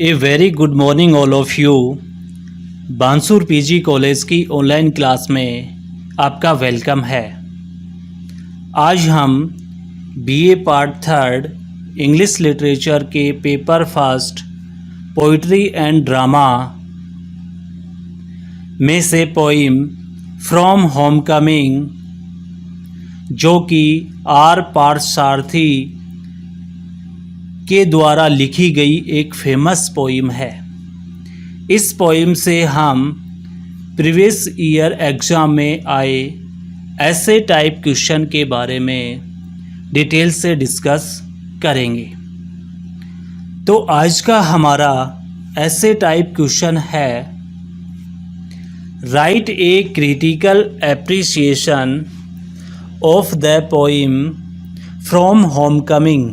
A very good morning all of you. Bansur PG college की online class में आपका welcome है। आज हम BA part third English literature के paper first poetry and drama में से पोइम फ्रॉम होमकमिंग, जो कि आर पार्थसारथी के द्वारा लिखी गई एक फेमस पोइम है। इस पोइम से हम प्रीवियस ईयर एग्ज़ाम में आए ऐसे टाइप क्वेश्चन के बारे में डिटेल से डिस्कस करेंगे। तो आज का हमारा ऐसे टाइप क्वेश्चन है, right a critical appreciation of the poem from Homecoming.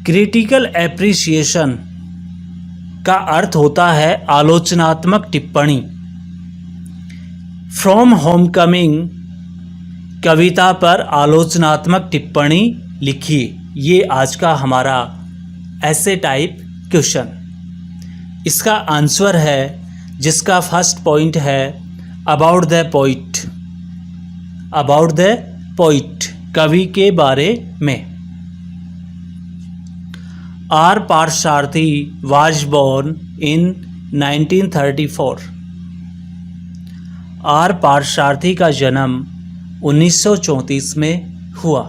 Critical appreciation का अर्थ होता है आलोचनात्मक टिप्पणी। फ्रॉम होमकमिंग कविता पर आलोचनात्मक टिप्पणी लिखिए। ये आज का हमारा ऐसे टाइप क्वेश्चन। इसका आंसर है, जिसका फर्स्ट पॉइंट है about the poet. About the poet, कवि के बारे में। R Parthasarathy was born in 1934। R Parthasarathy का जन्म 1934 में हुआ।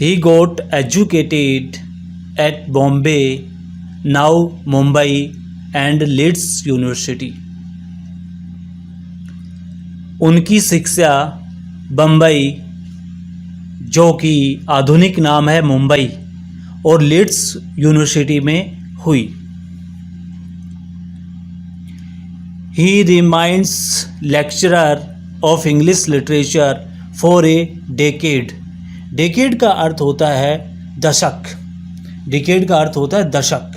He got educated at Bombay, now Mumbai and Leeds University। उनकी शिक्षा बम्बई, जो कि आधुनिक नाम है मुंबई, और लीड्स यूनिवर्सिटी में हुई। He remains lecturer of English literature for a decade. Decade का अर्थ होता है दशक। डेकेड का अर्थ होता है दशक।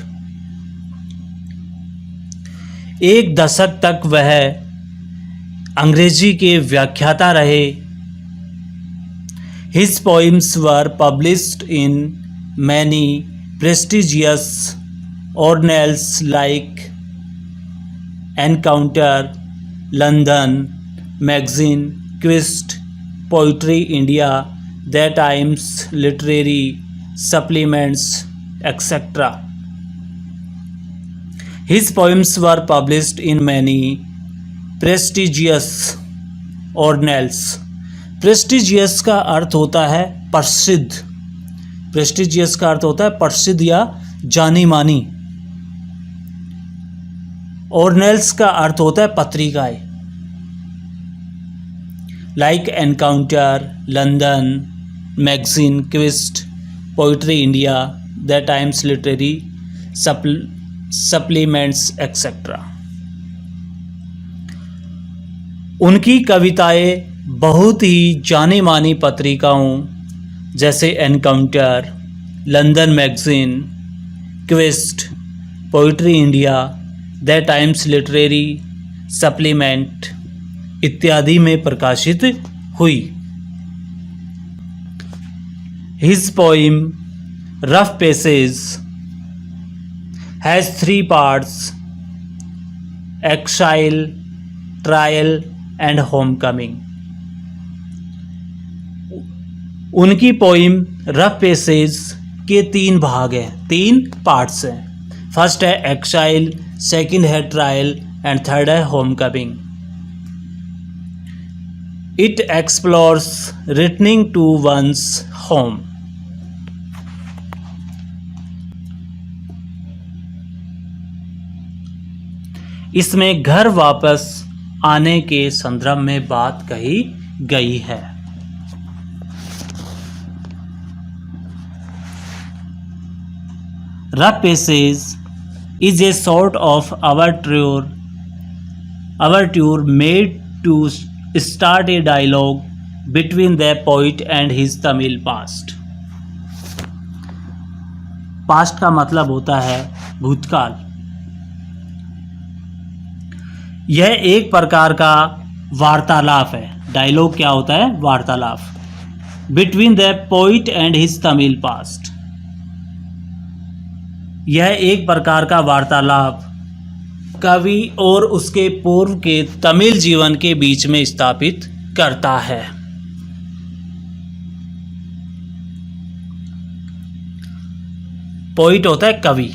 एक दशक तक वह अंग्रेजी के व्याख्याता रहे। His poems were published in many prestigious journals like Encounter, London Magazine, Quest, Poetry India, The Times Literary Supplements, etc. His poems were published in many prestigious journals। Prestigious का अर्थ होता है प्रसिद्ध। प्रेस्टिजियस का अर्थ होता है प्रसिद्ध या जानी मानी। ऑर्नेल्स का अर्थ होता है पत्रिकाएं, like Encounter, London magazine, Quest, Poetry India, the Times literary supplements, etcetera. उनकी कविताएं बहुत ही जानी मानी पत्रिकाओं जैसे Encounter, London magazine, Quest, Poetry India, the Times literary supplement इत्यादि में प्रकाशित हुई। His poem rough passage has 3 parts, exile, trial and homecoming. उनकी पोइम रफ पैसेज के 3 भाग हैं, 3 पार्ट्स हैं। फर्स्ट है एक्साइल, सेकंड है ट्रायल एंड थर्ड है Homecoming. It explores returning to one's home. इसमें घर वापस आने के संदर्भ में बात कही गई है। Rough Passage is a sort of overture made to start a dialogue between the poet and his Tamil past। Past का मतलब होता है भूतकाल। यह एक प्रकार का वार्तालाप है। डायलॉग क्या होता है? Between the poet and his Tamil past. यह एक प्रकार का वार्तालाप कवि और उसके पूर्व के तमिल जीवन के बीच में स्थापित करता है। पोइट होता है कवि।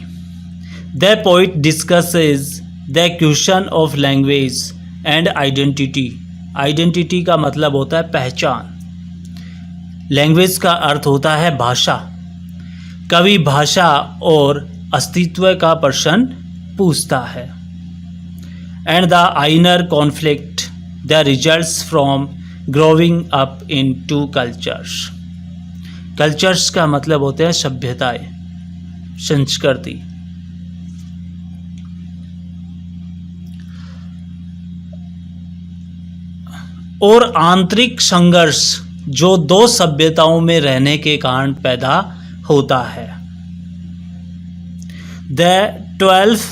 The poet discusses the question of language and identity. Identity का मतलब होता है पहचान। लैंग्वेज का अर्थ होता है भाषा। कवि भाषा और अस्तित्व का प्रश्न पूछता है। And the inner conflict the results from growing up in two cultures. Cultures का मतलब होते हैं सभ्यताएं, संस्कृति। और आंतरिक संघर्ष जो दो सभ्यताओं में रहने के कारण पैदा होता है। The 12th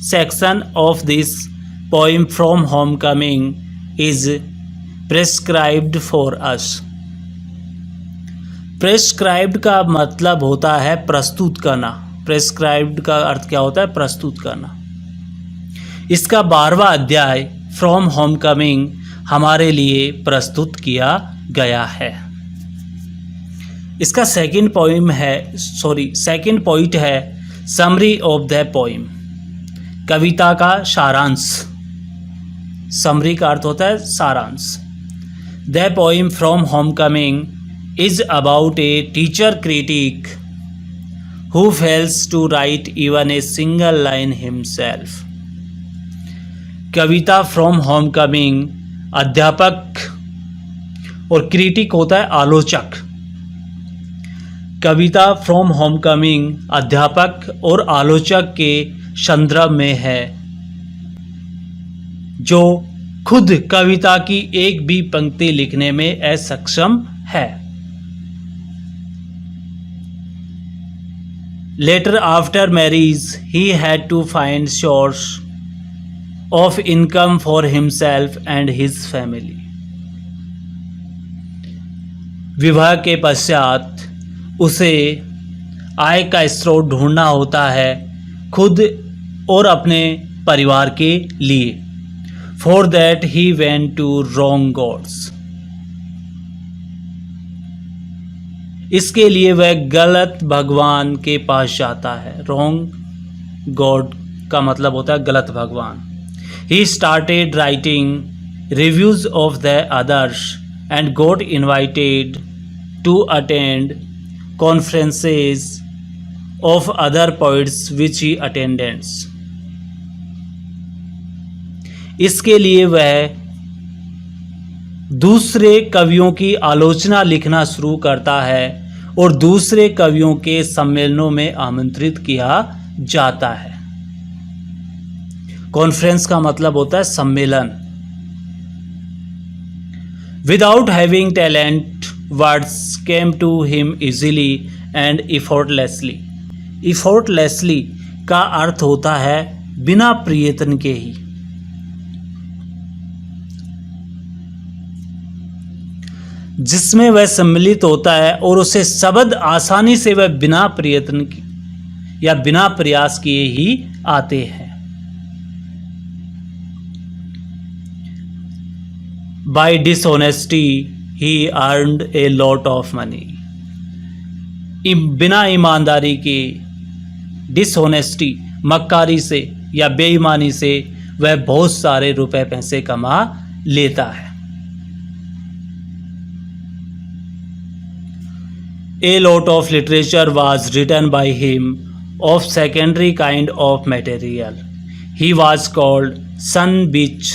section of this poem from Homecoming is prescribed for us. Prescribed का मतलब होता है प्रस्तुत करना। Prescribed का अर्थ क्या होता है? प्रस्तुत करना। इसका 12वां अध्याय फ्रॉम होमकमिंग हमारे लिए प्रस्तुत किया गया है। इसका सेकंड पॉइंट है समरी ऑफ द पोइम, कविता का सारांश। समरी का अर्थ होता है सारांश। The poem from Homecoming is about a teacher critic who fails to write even a single line himself. कविता फ्रॉम होमकमिंग अध्यापक और क्रिटिक होता है आलोचक। कविता फ्रॉम होमकमिंग अध्यापक और आलोचक के संदर्भ में है, जो खुद कविता की एक भी पंक्ति लिखने में असक्षम है। Later after marriage he had to find source of income for himself and his family. विवाह के पश्चात उसे आय का स्रोत ढूंढना होता है खुद और अपने परिवार के लिए। For that he went to wrong gods. इसके लिए वह गलत भगवान के पास जाता है। रॉन्ग गॉड का मतलब होता है गलत भगवान। He started writing reviews of the others and got invited to attend conferences of other poets which he attends. इसके लिए वह दूसरे कवियों की आलोचना लिखना शुरू करता है और दूसरे कवियों के सम्मेलनों में आमंत्रित किया जाता है। कॉन्फ्रेंस का मतलब होता है सम्मेलन। Without having talent, words came to him easily and effortlessly. Effortlessly का अर्थ होता है बिना प्रयत्न के ही। जिसमें वह सम्मिलित होता है और उसे शब्द आसानी से वह बिना प्रयत्न या बिना प्रयास किए ही आते हैं। By dishonesty he earned a lot of money. बिना ईमानदारी के, डिसहोनेस्टी मक्कारी से या बेईमानी से वह बहुत सारे रुपए पैसे कमा लेता है। A lot of literature was written by him of secondary kind of material. He was called Sun Beach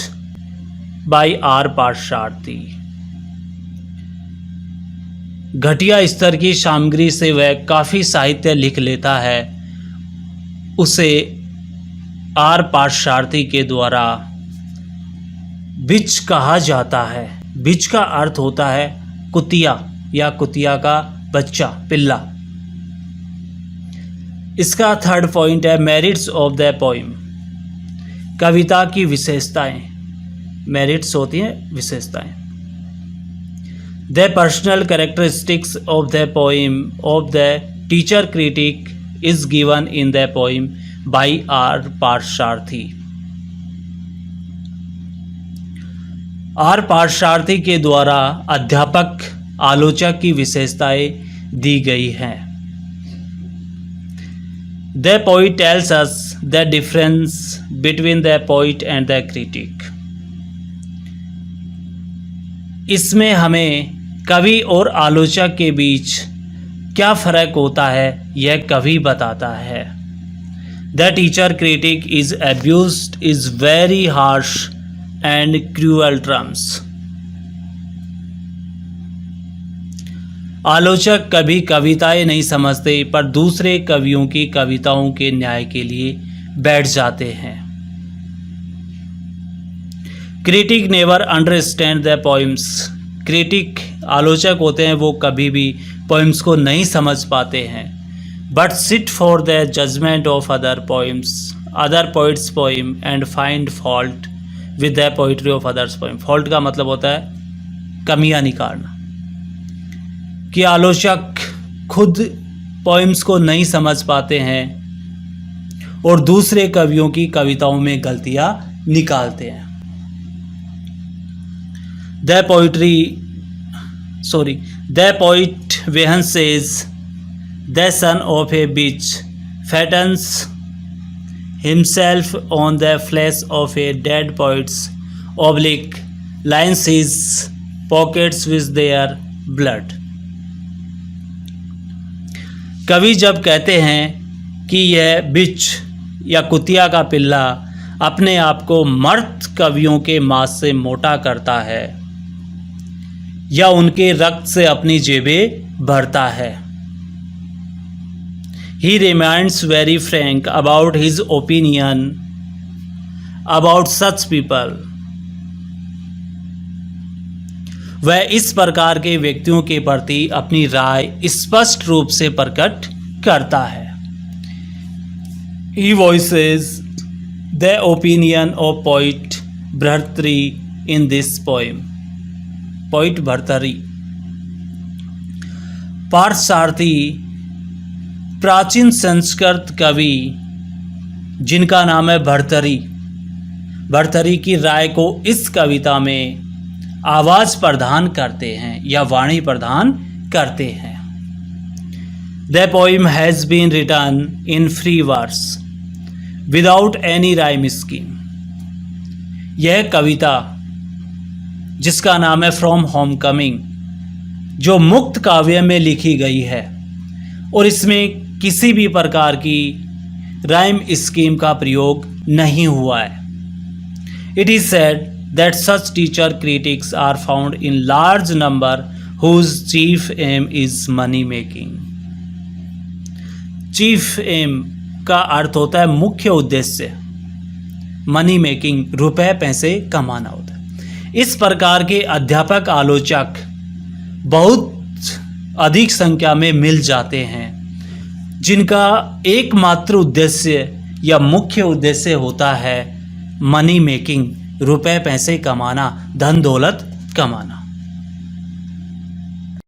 by R. Parsharthi. घटिया स्तर की सामग्री से वह काफ़ी साहित्य लिख लेता है। उसे आर पार्थसारथी के द्वारा बिच कहा जाता है। बिच का अर्थ होता है कुतिया या कुतिया का बच्चा, पिल्ला। इसका थर्ड पॉइंट है मेरिट्स ऑफ द पोइम, कविता की विशेषताएं। मेरिट्स होती हैं विशेषताएं। The personal characteristics of the poem of the teacher critic is given in the poem by R. Parsaर्थी। आर पार्थसारथी के द्वारा अध्यापक आलोचक की विशेषताएं दी गई हैं। The poet tells us the difference between the poet and the critic। इसमें हमें कवि और आलोचक के बीच क्या फ़र्क होता है यह कवि बताता है। The teacher critic is abused is very harsh and cruel terms। आलोचक कभी कविताएं नहीं समझते पर दूसरे कवियों की कविताओं के न्याय के लिए बैठ जाते हैं। Critic never understand the poems. Critic आलोचक होते हैं वो कभी भी पोइम्स को नहीं समझ पाते हैं। But sit for the judgment of other poets poem and find fault with the poetry of others poem. Fault का मतलब होता है कमियां निकालना, कि आलोचक खुद पोइम्स को नहीं समझ पाते हैं और दूसरे कवियों की कविताओं में गलतियां निकालते हैं। The poet Wehan says, the son of a bitch fattens himself on the flesh of a dead poet's oblique lines his pockets with their blood। कवि जब कहते हैं कि यह बिच या कुतिया का पिल्ला अपने आप को मर्द कवियों के मांस से मोटा करता है या उनके रक्त से अपनी जेबें भरता है। He remains very frank about his opinion about such people। वह इस प्रकार के व्यक्तियों के प्रति अपनी राय स्पष्ट रूप से प्रकट करता है। He voices the opinion of poet Bhartrhari in this poem। Poet Bhartrihari. Parthasarathy प्राचीन संस्कृत कवि जिनका नाम है भर्तृहरि की राय को इस कविता में आवाज प्रदान करते हैं या वाणी प्रदान करते हैं। The poem has been written in free verse without any rhyme scheme. यह कविता जिसका नाम है फ्रॉम होम कमिंग, जो मुक्त काव्य में लिखी गई है और इसमें किसी भी प्रकार की राइम स्कीम का प्रयोग नहीं हुआ है। It is said that such teacher critics are found in large number whose chief aim is money making. Chief aim का अर्थ होता है मुख्य उद्देश्य, मनी मेकिंग रुपए पैसे कमाना होता है। इस प्रकार के अध्यापक आलोचक बहुत अधिक संख्या में मिल जाते हैं जिनका एकमात्र उद्देश्य या मुख्य उद्देश्य होता है मनी मेकिंग, रुपए पैसे कमाना, धन दौलत कमाना।